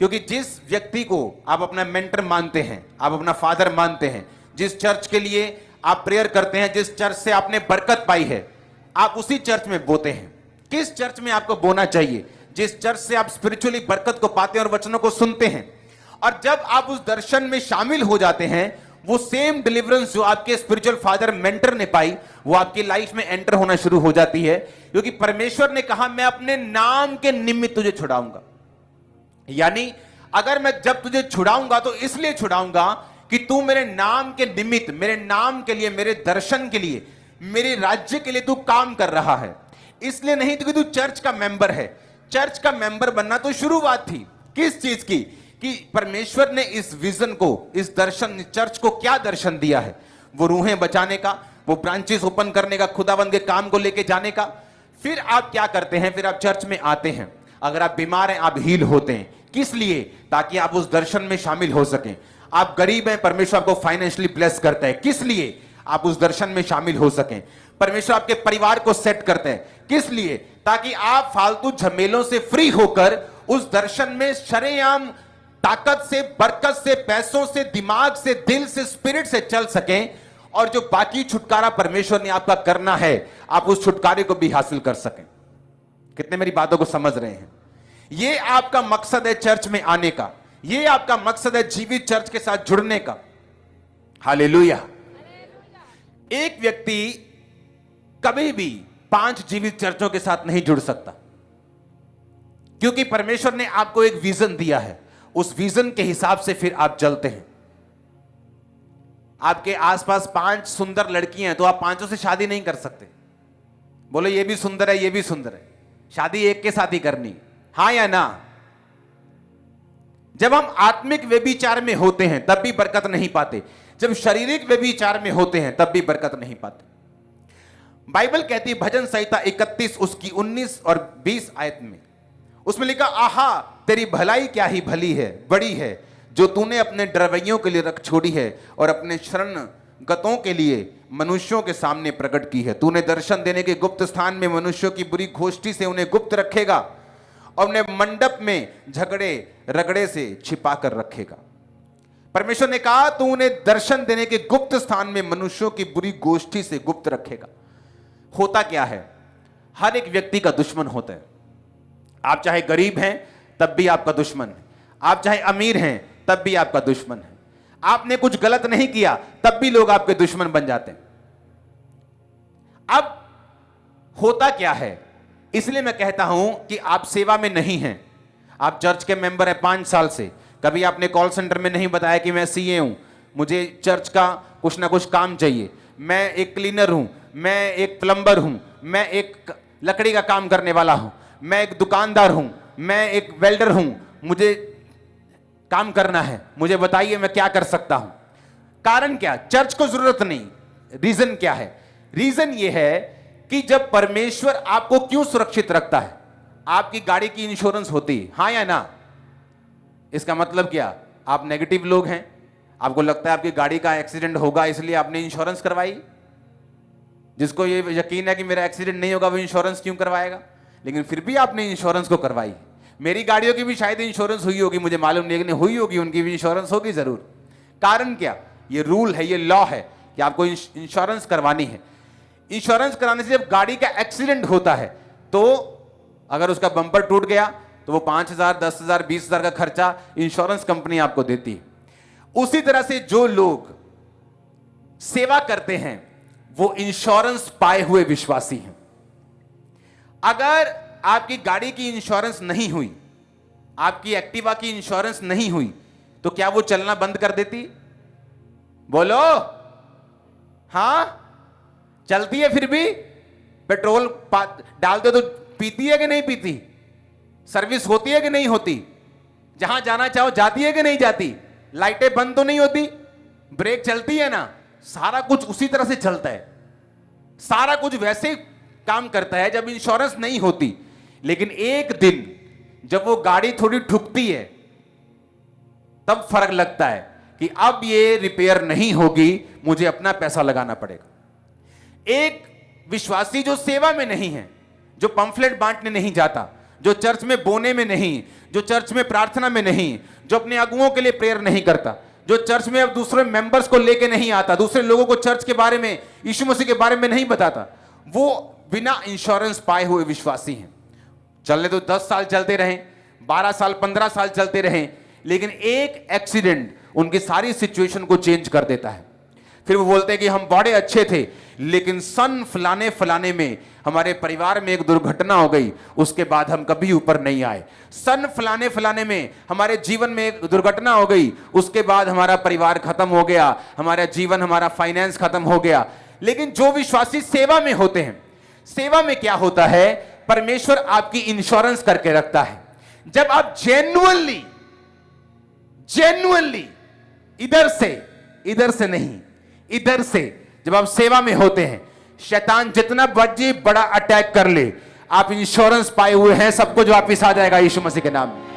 क्योंकि जिस व्यक्ति को आप अपना मेंटर मानते हैं, आप अपना फादर मानते हैं, जिस चर्च के लिए आप प्रेयर करते हैं, जिस चर्च से आपने बरकत पाई है, आप उसी चर्च में बोते हैं। किस चर्च में आपको बोना चाहिए? जिस चर्च से आप स्पिरिचुअली बरकत को पाते हैं और वचनों को सुनते हैं। और जब आप उस दर्शन में शामिल हो जाते हैं, वो सेम डिलीवरेंस जो आपके स्पिरिचुअल फादर मेंटर ने पाई, वो आपकी लाइफ में एंटर होना शुरू हो जाती है। क्योंकि परमेश्वर ने कहा, मैं अपने नाम के निमित्त तुझे छुड़ाऊंगा। यानी अगर मैं जब तुझे छुड़ाऊंगा तो इसलिए छुड़ाऊंगा कि तू मेरे नाम के निमित्त, मेरे नाम के लिए, मेरे दर्शन के लिए, मेरे राज्य के लिए तू काम कर रहा है। इसलिए नहीं तो कि तू चर्च का मेंबर है। चर्च का मेंबर बनना तो शुरुआत थी किस चीज की? कि परमेश्वर ने इस विजन को, इस दर्शन, चर्च को क्या दर्शन दिया है? वो रूहें बचाने का, वो ब्रांचेस ओपन करने का, खुदावंद के काम को लेके जाने का। फिर आप क्या करते हैं? फिर आप चर्च में आते हैं। अगर आप बीमार हैं, आप हील होते हैं। किस लिए? ताकि आप उस दर्शन में शामिल हो सकें। आप गरीब हैं, परमेश्वर आपको फाइनेंशियली ब्लेस करता है। किस लिए? आप उस दर्शन में शामिल हो सकें। परमेश्वर आपके परिवार को सेट करते हैं। किस लिए? ताकि आप फालतू झमेलों से फ्री होकर उस दर्शन में शरेआम ताकत से, बरकत से, पैसों से, दिमाग से, दिल से, स्पिरिट से चल सकें। और जो बाकी छुटकारा परमेश्वर ने आपका करना है, आप उस छुटकारे को भी हासिल कर सकें। कितने मेरी बातों को समझ रहे हैं? ये आपका मकसद है चर्च में आने का। ये आपका मकसद है जीवित चर्च के साथ जुड़ने का। हालेलुया। एक व्यक्ति कभी भी 5 जीवित चर्चों के साथ नहीं जुड़ सकता, क्योंकि परमेश्वर ने आपको एक विजन दिया है। उस विजन के हिसाब से फिर आप चलते हैं। आपके आसपास 5 सुंदर लड़कियां हैं, तो आप 5 से शादी नहीं कर सकते। बोलो ये भी सुंदर है, ये भी सुंदर है, शादी एक के साथ ही करनी। हां या ना? जब हम आत्मिक व्यभिचार में होते हैं तब भी बरकत नहीं पाते। जब शारीरिक व्यभिचार में होते हैं तब भी बरकत नहीं पाते। बाइबल कहती है, भजन संहिता 31 उसकी 19 और 20 आयत में, उसमें लिखा, आहा तेरी भलाई क्या ही भली है, बड़ी है, जो तूने अपने डरवैयों के लिए रख छोड़ी है और अपने शरण गतों के लिए मनुष्यों के सामने प्रकट की है। तूने दर्शन देने के गुप्त स्थान में मनुष्यों की बुरी गोष्ठी से उन्हें गुप्त रखेगा और उन्हें मंडप में झगड़े रगड़े से छिपा कर रखेगा। परमेश्वर ने कहा, तू उन्हें दर्शन देने के गुप्त स्थान में मनुष्यों की बुरी गोष्ठी से गुप्त रखेगा। होता क्या है? हर एक व्यक्ति का दुश्मन होता है। आप चाहे गरीब हैं तब भी आपका दुश्मन है, आप चाहे अमीर हैं तब भी आपका दुश्मन है, आपने कुछ गलत नहीं किया तब भी लोग आपके दुश्मन बन जाते हैं। अब होता क्या है? इसलिए मैं कहता हूं कि आप सेवा में नहीं हैं। आप चर्च के मेंबर हैं 5 साल से, कभी आपने कॉल सेंटर में नहीं बताया कि मैं सीए हूं, मुझे चर्च का कुछ ना कुछ काम चाहिए, मैं एक क्लीनर हूं, मैं एक प्लम्बर हूं, मैं एक लकड़ी का काम करने वाला हूं, मैं एक दुकानदार हूं, मैं एक वेल्डर हूं, मुझे काम करना है, मुझे बताइए मैं क्या कर सकता हूं। कारण क्या? चर्च को जरूरत नहीं। रीजन क्या है? रीजन यह है कि जब परमेश्वर आपको क्यों सुरक्षित रखता है? आपकी गाड़ी की इंश्योरेंस होती है, हां या ना? इसका मतलब क्या? आप नेगेटिव लोग हैं, आपको लगता है आपकी गाड़ी का एक्सीडेंट होगा इसलिए आपने इंश्योरेंस करवाई। जिसको ये यकीन है कि मेरा एक्सीडेंट नहीं होगा वो इंश्योरेंस क्यों करवाएगा? लेकिन फिर भी आपने इंश्योरेंस को करवाई। मेरी गाड़ियों की भी शायद इंश्योरेंस हुई होगी, मुझे मालूम नहीं, लेकिन हुई होगी, उनकी भी इंश्योरेंस होगी जरूर। कारण क्या? ये रूल है, ये लॉ है कि आपको इंश्योरेंस करवानी है। इंश्योरेंस कराने से जब गाड़ी का एक्सीडेंट होता है तो अगर उसका बम्पर टूट गया तो वो 5,000, 10,000, 20,000 का खर्चा इंश्योरेंस कंपनी आपको देती है। उसी तरह से जो लोग सेवा करते हैं वो इंश्योरेंस पाए हुए विश्वासी हैं। अगर आपकी गाड़ी की इंश्योरेंस नहीं हुई, आपकी एक्टिवा की इंश्योरेंस नहीं हुई, तो क्या वो चलना बंद कर देती? बोलो हां, चलती है फिर भी। पेट्रोल डालते तो पीती है कि नहीं पीती? सर्विस होती है कि नहीं होती? जहां जाना चाहो जाती है कि नहीं जाती? लाइटें बंद तो नहीं होती? ब्रेक चलती है ना? सारा कुछ उसी तरह से चलता है, सारा कुछ वैसे काम करता है जब इंश्योरेंस नहीं होती। लेकिन एक दिन जब वो गाड़ी थोड़ी ठुकती है तब फर्क लगता है कि अब ये रिपेयर नहीं होगी, मुझे अपना पैसा लगाना पड़ेगा। एक विश्वासी जो सेवा में नहीं है, जो पंफलेट बांटने नहीं जाता, जो चर्च में बोने में नहीं, जो चर्च में प्रार्थना में नहीं, जो अपने अगुओं के लिए प्रेयर नहीं करता, जो चर्च में अब दूसरे मेंबर्स को लेके नहीं आता, दूसरे लोगों को चर्च के बारे में, यीशु मसीह के बारे में नहीं बताता, वो बिना इंश्योरेंस पाए हुए विश्वासी हैं। चलने तो 10 साल चलते रहें, 12 साल 15 साल चलते रहें, लेकिन एक एक्सीडेंट उनकी सारी सिचुएशन को चेंज कर देता है। फिर वो बोलते हैं कि हम बड़े अच्छे थे, लेकिन सन फलाने फलाने में हमारे परिवार में एक दुर्घटना हो गई, उसके बाद हम कभी ऊपर नहीं आए। सन फलाने फलाने में हमारे जीवन में एक दुर्घटना हो गई, उसके बाद हमारा परिवार खत्म हो गया, हमारा जीवन, हमारा फाइनेंस खत्म हो गया। लेकिन जो विश्वासी सेवा में होते हैं, सेवा में क्या होता है, परमेश्वर आपकी इंश्योरेंस करके रखता है। जब आप जेन्युइनली इधर से नहीं, इधर से जब आप सेवा में होते हैं, शैतान जितना बड़ा अटैक कर ले, आप इंश्योरेंस पाए हुए हैं, सब कुछ वापिस आ जाएगा यीशु मसीह के नाम में।